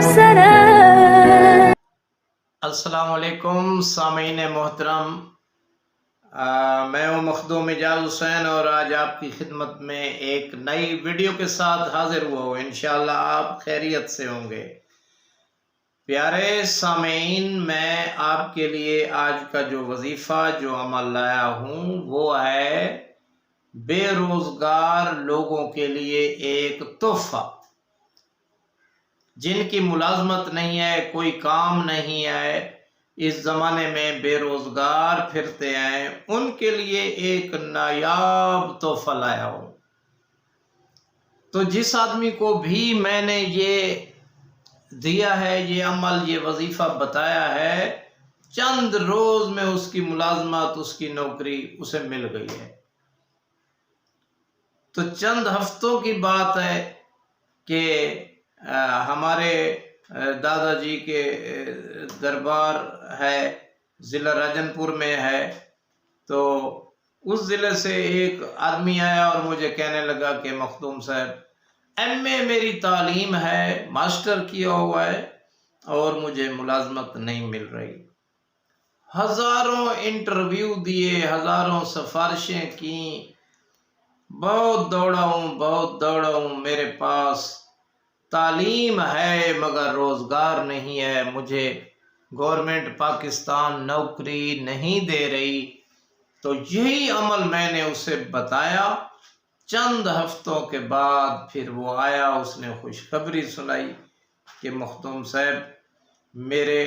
سنة. السلام علیکم سامعین محترم، میں ہوں مخدوم اعجاز حسین اور آج آپ کی خدمت میں ایک نئی ویڈیو کے ساتھ حاضر ہوا ہوں۔ انشاءاللہ آپ خیریت سے ہوں گے۔ پیارے سامعین، میں آپ کے لیے آج کا جو وظیفہ جو عمل لایا ہوں وہ ہے بے روزگار لوگوں کے لیے ایک تحفہ، جن کی ملازمت نہیں ہے، کوئی کام نہیں ہے، اس زمانے میں بے روزگار پھرتے ہیں، ان کے لیے ایک نایاب تحفہ لایا ہوں۔ تو جس آدمی کو بھی میں نے یہ دیا ہے، یہ عمل، یہ وظیفہ بتایا ہے، چند روز میں اس کی ملازمت، اس کی نوکری اسے مل گئی ہے۔ تو چند ہفتوں کی بات ہے کہ ہمارے دادا جی کے دربار ہے، ضلع راجن پور میں ہے، تو اس ضلع سے ایک آدمی آیا اور مجھے کہنے لگا کہ مخدوم صاحب، ایم اے میری تعلیم ہے، ماسٹر کیا ہوا ہے اور مجھے ملازمت نہیں مل رہی۔ ہزاروں انٹرویو دیے، ہزاروں سفارشیں کیں، بہت دوڑا ہوں، میرے پاس تعلیم ہے مگر روزگار نہیں ہے، مجھے گورنمنٹ پاکستان نوکری نہیں دے رہی۔ تو یہی عمل میں نے اسے بتایا۔ چند ہفتوں کے بعد پھر وہ آیا، اس نے خوشخبری سنائی کہ مخدوم صاحب، میرے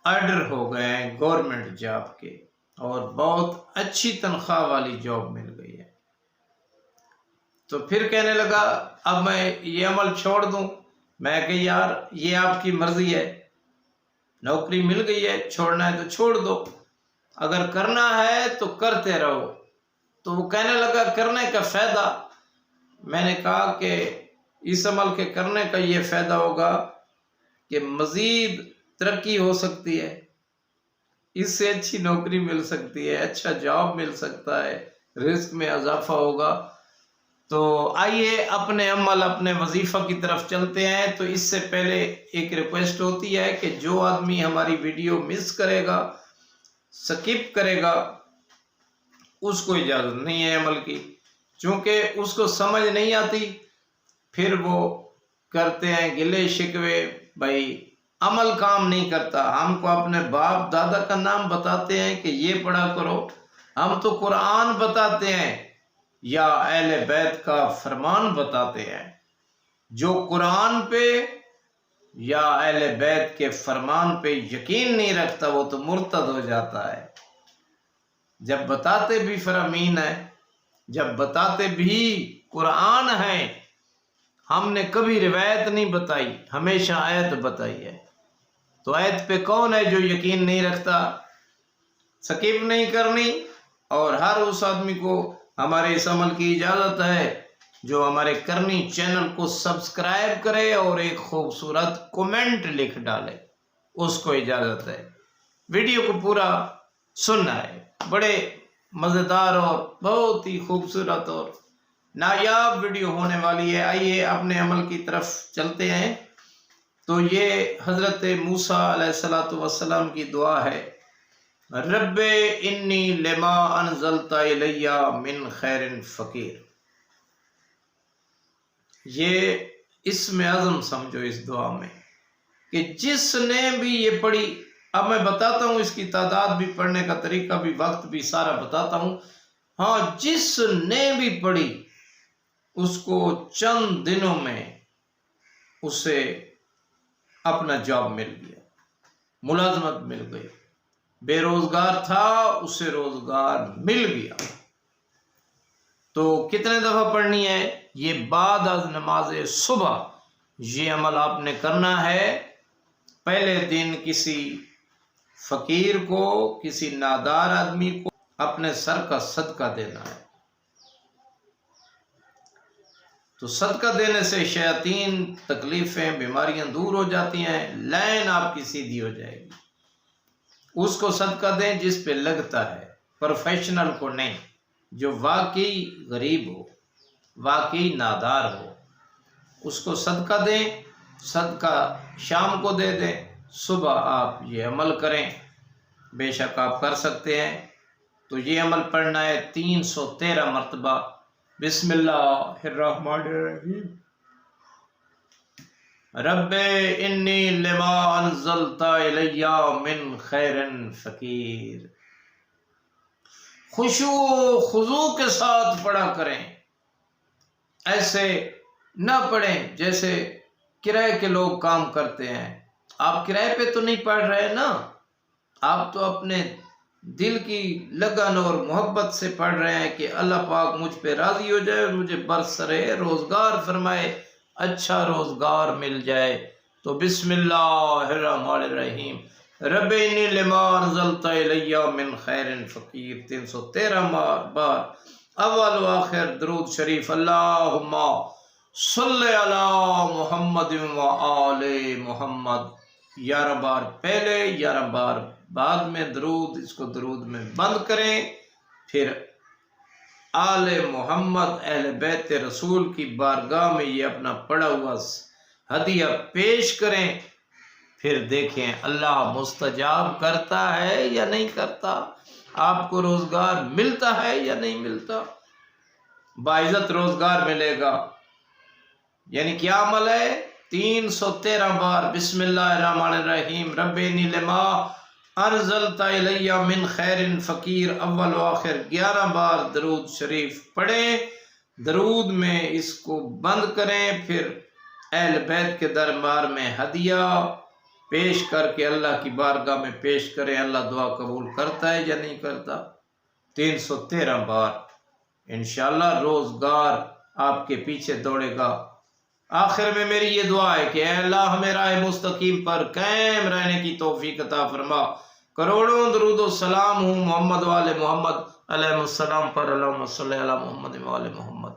آرڈر ہو گئے ہیں گورنمنٹ جاب کے اور بہت اچھی تنخواہ والی جاب مل گئی ہے۔ تو پھر کہنے لگا اب میں یہ عمل چھوڑ دوں؟ میں کہ یار یہ آپ کی مرضی ہے، نوکری مل گئی ہے، چھوڑنا ہے تو چھوڑ دو، اگر کرنا ہے تو کرتے رہو۔ تو وہ کہنے لگا کرنے کا فائدہ؟ میں نے کہا کہ اس عمل کے کرنے کا یہ فائدہ ہوگا کہ مزید ترقی ہو سکتی ہے، اس سے اچھی نوکری مل سکتی ہے، اچھا جاب مل سکتا ہے، رزق میں اضافہ ہوگا۔ تو آئیے اپنے عمل، اپنے وظیفہ کی طرف چلتے ہیں۔ تو اس سے پہلے ایک ریکویسٹ ہوتی ہے کہ جو آدمی ہماری ویڈیو مس کرے گا، سکپ کرے گا، اس کو اجازت نہیں ہے عمل کی، چونکہ اس کو سمجھ نہیں آتی، پھر وہ کرتے ہیں گلے شکوے، بھائی عمل کام نہیں کرتا۔ ہم کو اپنے باپ دادا کا نام بتاتے ہیں کہ یہ پڑھا کرو، ہم تو قرآن بتاتے ہیں یا اہل بیت کا فرمان بتاتے ہیں۔ جو قرآن پہ یا اہل بیت کے فرمان پہ یقین نہیں رکھتا وہ تو مرتد ہو جاتا ہے۔ جب بتاتے بھی فرامین ہیں، جب بتاتے بھی قرآن ہیں، ہم نے کبھی روایت نہیں بتائی، ہمیشہ آیت بتائی ہے۔ تو آیت پہ کون ہے جو یقین نہیں رکھتا؟ سکپ نہیں کرنی، اور ہر اس آدمی کو ہمارے اس عمل کی اجازت ہے جو ہمارے کرنی چینل کو سبسکرائب کرے اور ایک خوبصورت کومنٹ لکھ ڈالے، اس کو اجازت ہے۔ ویڈیو کو پورا سننا ہے، بڑے مزیدار اور بہت ہی خوبصورت اور نایاب ویڈیو ہونے والی ہے۔ آئیے اپنے عمل کی طرف چلتے ہیں۔ تو یہ حضرت موسیٰ علیہ السلام کی دعا ہے، رب انی لما انزلت الی من خیر فقیر۔ یہ اسم اعظم سمجھو اس دعا میں کہ جس نے بھی یہ پڑھی، اب میں بتاتا ہوں اس کی تعداد بھی، پڑھنے کا طریقہ بھی، وقت بھی سارا بتاتا ہوں۔ ہاں، جس نے بھی پڑھی اس کو چند دنوں میں اسے اپنا جاب مل گیا، ملازمت مل گئی، بے روزگار تھا اسے روزگار مل گیا۔ تو کتنے دفعہ پڑھنی ہے؟ یہ بعد از نماز صبح یہ عمل آپ نے کرنا ہے۔ پہلے دن کسی فقیر کو، کسی نادار آدمی کو اپنے سر کا صدقہ دینا ہے۔ تو صدقہ دینے سے شیاطین، تکلیفیں، بیماریاں دور ہو جاتی ہیں، لائن آپ کی سیدھی ہو جائے گی۔ اس کو صدقہ دیں جس پہ لگتا ہے، پروفیشنل کو نہیں، جو واقعی غریب ہو، واقعی نادار ہو، اس کو صدقہ دیں۔ صدقہ شام کو دے دیں، صبح آپ یہ عمل کریں، بے شک آپ کر سکتے ہیں۔ تو یہ عمل پڑھنا ہے 313 مرتبہ۔ بسم اللہ الرحمن الرحیم۔ رب انی لما انزلت الی من خیر فقیر۔ خشوع و خضوع کے ساتھ پڑھا کریں، ایسے نہ پڑھیں جیسے کرائے کے لوگ کام کرتے ہیں۔ آپ کرائے پہ تو نہیں پڑھ رہے نا، آپ تو اپنے دل کی لگن اور محبت سے پڑھ رہے ہیں کہ اللہ پاک مجھ پہ راضی ہو جائے اور مجھے برسرے روزگار فرمائے، اچھا روزگار مل جائے۔ تو بسم اللہ الرحمن الرحیم، رب انی لما انزلت الی من خیر فقیر 313 بار، اول و آخر درود شریف، اللہم صلی علی محمد و آل محمد، 11 بار پہلے 11 بار بعد میں درود، اس کو درود میں بند کریں، پھر آل محمد اہل بیت رسول کی بارگاہ میں یہ اپنا پڑا ہوا ہدیہ پیش کریں، پھر دیکھیں اللہ مستجاب کرتا ہے یا نہیں کرتا، آپ کو روزگار ملتا ہے یا نہیں ملتا، باعزت روزگار ملے گا۔ یعنی کیا عمل ہے؟ 313 بار بسم اللہ الرحمن الرحیم، رب انی لما انزلت الی من خیر فقیر، اول و آخر 11 بار درود شریف پڑھیں، درود میں اس کو بند کریں، پھر اہل بیت کے دربار میں ہدیہ پیش کر کے اللہ کی بارگاہ میں پیش کریں، اللہ دعا قبول کرتا ہے یا نہیں کرتا۔ 313 بار، انشاءاللہ روزگار آپ کے پیچھے دوڑے گا۔ آخر میں میری یہ دعا ہے کہ اے اللہ ہمیں راہ مستقیم پر قائم رہنے کی توفیق عطا فرما۔ کروڑوں درود و سلام ہوں محمد و آل محمد علیہ السلام پر، اللہم صلی علی محمد و آل محمد۔